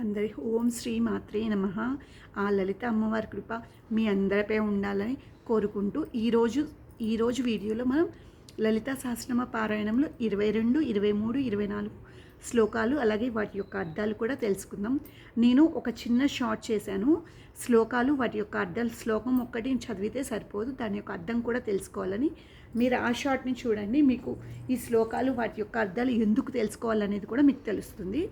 అందరి ఓం శ్రీ మాత్రే నమః. ఆ లలిత అమ్మవారి కృప మీ అందరిపై ఉండాలని కోరుకుంటూ ఈరోజు వీడియోలో మనం లలిత సహస్రనామ పారాయణంలో 22, 23, 24 శ్లోకాలు అలాగే వాటి యొక్క అర్థాలు కూడా తెలుసుకుందాం. నేను ఒక చిన్న షార్ట్ చేశాను. శ్లోకాలు వాటి యొక్క అర్థాలు, శ్లోకం ఒక్కటి చదివితే సరిపోదు, దాని యొక్క అర్థం కూడా తెలుసుకోవాలని. మీరు ఆ షార్ట్ని చూడండి, మీకు ఈ శ్లోకాలు వాటి యొక్క అర్థాలు ఎందుకు తెలుసుకోవాలనేది కూడా మీకు తెలుస్తుంది.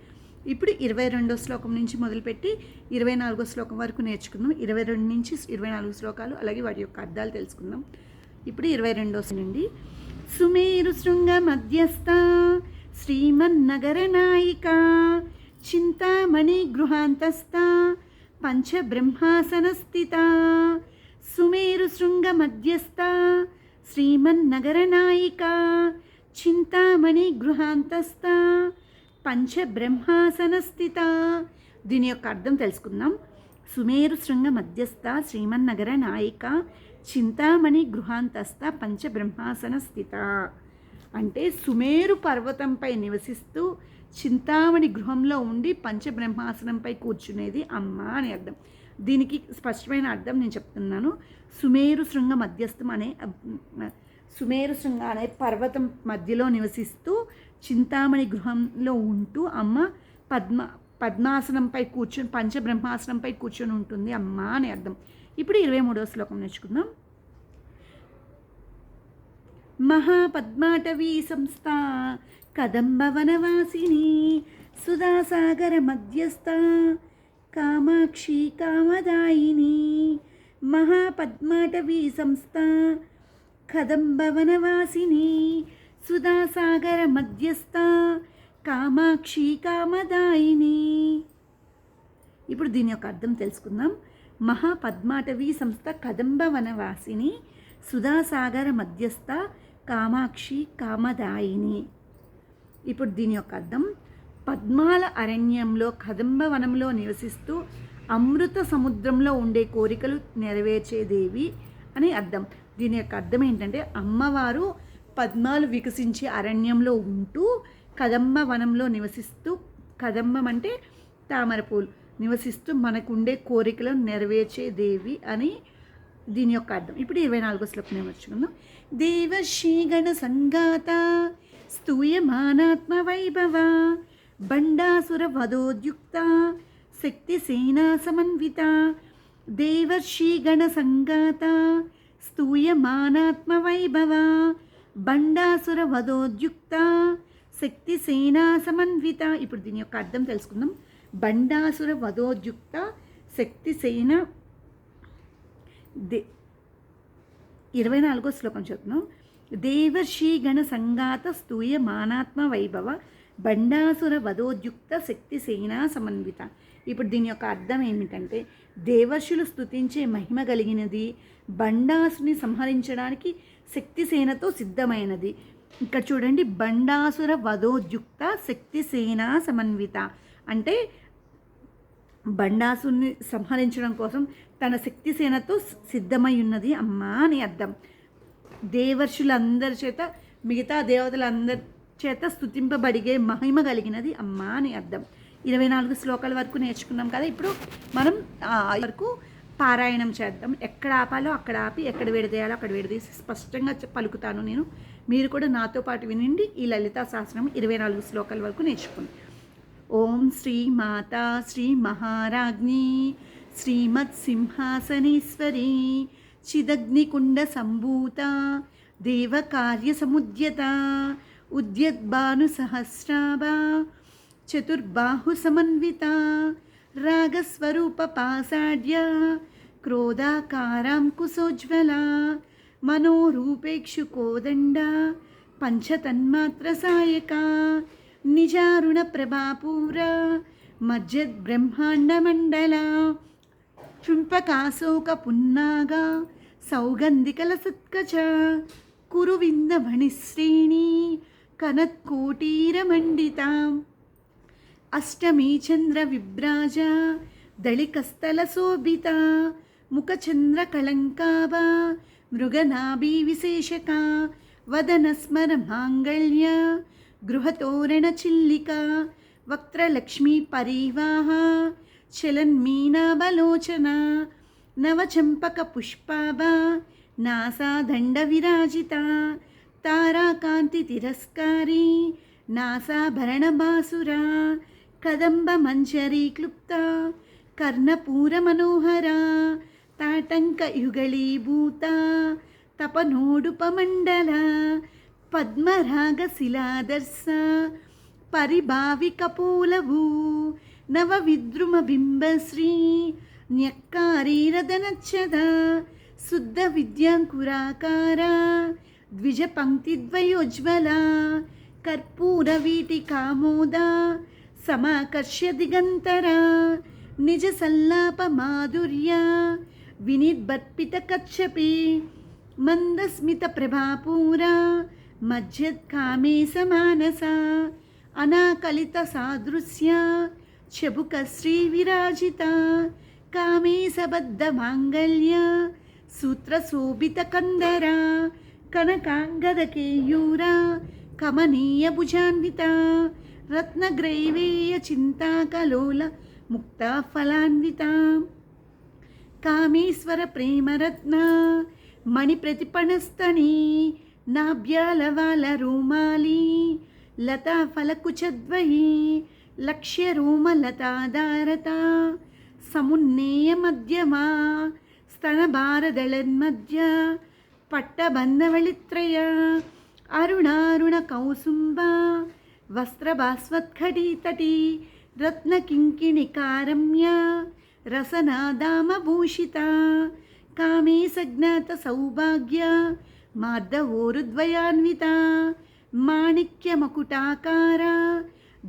ఇప్పుడు 22వ శ్లోకం నుంచి మొదలుపెట్టి 24వ శ్లోకం వరకు నేర్చుకుందాం. 22 నుంచి 24 శ్లోకాలు అలాగే వాటి యొక్క అర్థాలు తెలుసుకుందాం. ఇప్పుడు 22వ నుండి సుమేరు శృంగ మధ్యస్థ శ్రీమన్నగర నాయిక చింతామణి గృహాంతస్థ పంచబ్రహ్మాసన స్థిత. సుమేరు శృంగ మధ్యస్థ శ్రీమన్నగర నాయిక చింతామణి గృహాంతస్థ పంచబ్రహ్మాసన స్థిత. దీని యొక్క అర్థం తెలుసుకుందాం. సుమేరు శృంగ మధ్యస్థ శ్రీమన్నగర నాయిక చింతామణి గృహాంతస్థ పంచబ్రహ్మాసన స్థిత అంటే సుమేరు పర్వతంపై నివసిస్తూ చింతామణి గృహంలో ఉండి పంచబ్రహ్మాసనంపై కూర్చునేది అమ్మ అని అర్థం. దీనికి స్పష్టమైన అర్థం నేను చెప్తున్నాను. సుమేరు శృంగ మధ్యస్థం సుమేరు శృంగ అనే పర్వతం మధ్యలో నివసిస్తూ చింతామణి గృహంలో ఉంటూ అమ్మ పద్మాసనంపై కూర్చొని పంచబ్రహ్మాసనంపై కూర్చొని ఉంటుంది అమ్మ అని అర్థం. ఇప్పుడు 23వ శ్లోకం నేర్చుకుందాం. మహాపద్మాటవీ సంస్థ కదంబవనవాసిని సుధాసాగర మధ్యస్థ కామాక్షి కామదాయిని. మహాపద్మాటవీ సంస్థ కదంబవనవాసిని సుధాసాగర మధ్యస్థ కామాక్షి కామదాయిని. ఇప్పుడు దీని యొక్క అర్థం తెలుసుకుందాం. మహాపద్మాటవీ సంస్థ కదంబ వనవాసిని సుధాసాగర మధ్యస్థ కామాక్షి కామదాయిని. ఇప్పుడు దీని యొక్క అర్థం పద్మాల అరణ్యంలో కదంబ వనంలో నివసిస్తూ అమృత సముద్రంలో ఉండే కోరికలు నెరవేర్చే దేవి అని అర్థం. దీని యొక్క అర్థం ఏంటంటే అమ్మవారు పద్మాలు వికసించే అరణ్యంలో ఉంటూ కదంబ వనంలో నివసిస్తూ, కదంబం అంటే తామర పూలు, నివసిస్తూ మనకుండే కోరికలను నెరవేర్చే దేవి అని దీని యొక్క అర్థం. ఇప్పుడు 24వ శ్లోకం నేర్చుకుందాం. దేవశ్రీగణ సంఘాత స్తూయమానాత్మ వైభవ బండాసుర వధోద్యుక్త శక్తి సేనా సమన్విత. దేవర్షిగణ సంఘాత స్తూయమానాత్మ వైభవ బండాసుర వధోద్యుక్త శక్తి సేనా సమన్విత. ఇప్పుడు దీని యొక్క అర్థం తెలుసుకుందాం. బండాసుర వధోద్యుక్త శక్తి సేన 24వ శ్లోకం చెప్తున్నాం. దేవర్షిగణ సంఘాత స్తూయమానాత్మ వైభవ బండాసుర వధోద్యుక్త శక్తి సేనా సమన్విత. ఇప్పుడు దీని యొక్క అర్థం ఏమిటంటే దేవర్షులు స్తుతించే మహిమ కలిగినది, బండాసుని సంహరించడానికి శక్తిసేనతో సిద్ధమైనది. ఇక్కడ చూడండి, బండాసుర వధోద్యుక్త శక్తి సేనా సమన్విత అంటే బండాసుని సంహరించడం కోసం తన శక్తి సేనతో సిద్ధమై ఉన్నది అమ్మ అని అర్థం. దేవర్షులందరి చేత, మిగతా దేవతలందరి చేత స్తుతింపబడిగే మహిమ కలిగినది అమ్మ అని అర్థం. 24 శ్లోకాల వరకు నేర్చుకున్నాం కదా. ఇప్పుడు మనం వరకు పారాయణం చేద్దాం. ఎక్కడ ఆపాలో అక్కడ ఆపి, ఎక్కడ విడదీయాలో అక్కడ విడదీసి స్పష్టంగా పలుకుతాను నేను. మీరు కూడా నాతో పాటు వినండి. ఈ లలితా సహస్రనామం 24 శ్లోకాల వరకు నేర్చుకోండి. ఓం శ్రీ మాతా శ్రీ మహారాజ్ఞి శ్రీమత్ సింహాసనేశ్వరి చిదగ్నికుండ సంభూత దేవకార్య సముద్యత ఉద్యద్భాను సహస్రాభ చతుర్బాహు సమన్విత రాగస్వరూప పాసాఢ్య క్రోధాకారాం కుశోజ్వల మనోరూపేక్షు కోదండ పంచతన్మాత్ర సాయక నిజారుణ ప్రభాపూర మజ్జద్ బ్రహ్మాండ మండల చుంపకాశోక పున్నాగ సౌగంధికల సత్కచ కురువింద భణిశ్రేణి కనత్కోటీరమండిత అష్టమీ చంద్ర విభ్రాజ దళికస్థల శోభిత ముఖచంద్ర కళంకాభ మృగనాభి విశేషక వదన స్మర మాంగళ్య గృహతోరణ చిల్లిక వక్త్రలక్ష్మీ పరివాహ చలన్మీనాబలోచన నవచంపక పుష్పాభా నాసాదండ విరాజిత తారాకాంతి తిరస్కారీ నాసాభరణ బాసురా కదంబ మంజరీ క్లుప్త కర్ణపూర మనోహర తాటంక యుగళీభూత తపనోడుపమండల పద్మరాగ శిలాదర్శ పరిభావిక పూలభూ నవ విద్రుమ బింబశ్రీ న్యక్కారీరదనచ్చద శుద్ధ విద్యాంకురాకార ద్విజ పంక్తిద్వయోజ్వల కర్పూర వీటికామోద సమాకర్ష్య దిగంతర నిజ సల్లాప మాధుర్య వినిర్బర్పిత కచ్చపి మందస్మిత ప్రభాపూర మధ్యత్కామే సమానస అనాకలిత సాదృశ్య చబుక శ్రీ విరాజిత కామే సబద్ధ మాంగళ్య సూత్ర శోభిత కందర కనకాంగద కేయూర కమనీయ భుజాన్విత రత్నగ్రైవేయ చింతాకలోల ముక్తా ఫలాన్విత కామేశ్వర ప్రేమరత్న మణి ప్రతిపణస్తని నాభ్యాలవాల రోమాలి లతా ఫలకుచద్వయి లక్ష్య రోమ లతాధారత సమున్నేయ మధ్యమా స్తనభారదళన్మధ్య పట్టబంధవళిత్రయ అరుణారుణ కౌసుంబ వస్త్రభాస్వత్ఖటీతటీ రత్నకింకిణికారమ్య రసనాదామభూషిత కామే సజ్ఞాత సౌభాగ్య మార్దవోరుద్వయాన్విత మాణిక్యమకుటాకార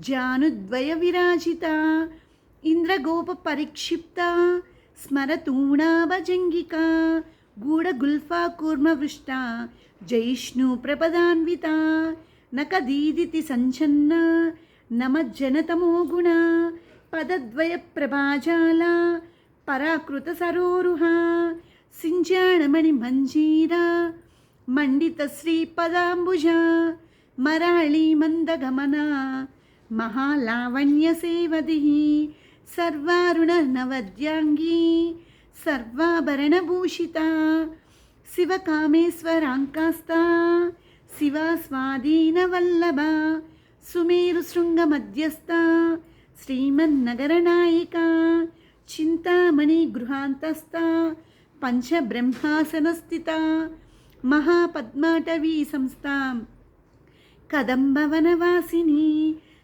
జానుద్వయ విరాజిత ఇంద్రగోప పరిక్షిప్త స్మరతూణాభజంగిక గూఢగుల్ఫా కూర్మవృష్ట జైష్ణు ప్రపదాన్విత నకదీదితి సంచన్న నమజ్జనతమో గుణ పదద్వయ ప్రభాజాల పరాకృత సరోరుహ సింజాణమణి మంజీర మండిత శ్రీపదాంబుజ మరాళీ మందగమన మహాలావణ్య సేవది సర్వారుణ నవద్యాంగీ సర్వాభరణభూషిత శివకామేశ్వరాంకాస్త శివా స్వాధీనవల్లభ సుమేరు శృంగ మధ్యస్థ శ్రీమన్నగరనాయిక చింతామణి గృహాంతస్థ పంచబ్రహ్మాసనస్థిత మహాపద్మాటవీ సంస్థ కదంబవనవాసిని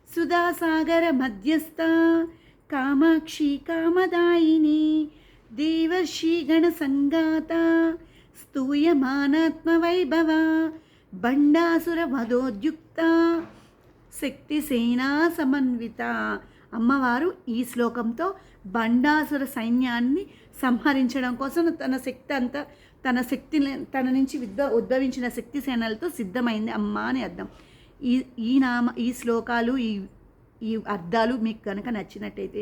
సుధాసాగర మధ్యస్థ కామాక్షి కామదాయిని దేవర్షిగణ సంగాత స్తూయమానాత్మవైభవ బండాసుర వధోద్యుక్త శక్తిసేనా సమన్విత. అమ్మవారు ఈ శ్లోకంతో బండాసుర సైన్యాన్ని సంహరించడం కోసం తన నుంచి ఉద్భవించిన శక్తి సేనలతో సిద్ధమైంది అమ్మ అని అర్థం. ఈ శ్లోకాలు ఈ అర్థాలు మీకు కనుక నచ్చినట్టయితే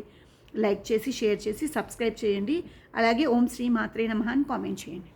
లైక్ చేసి షేర్ చేసి సబ్స్క్రైబ్ చేయండి. అలాగే ఓం శ్రీ మాత్రే నమః అని కామెంట్ చేయండి.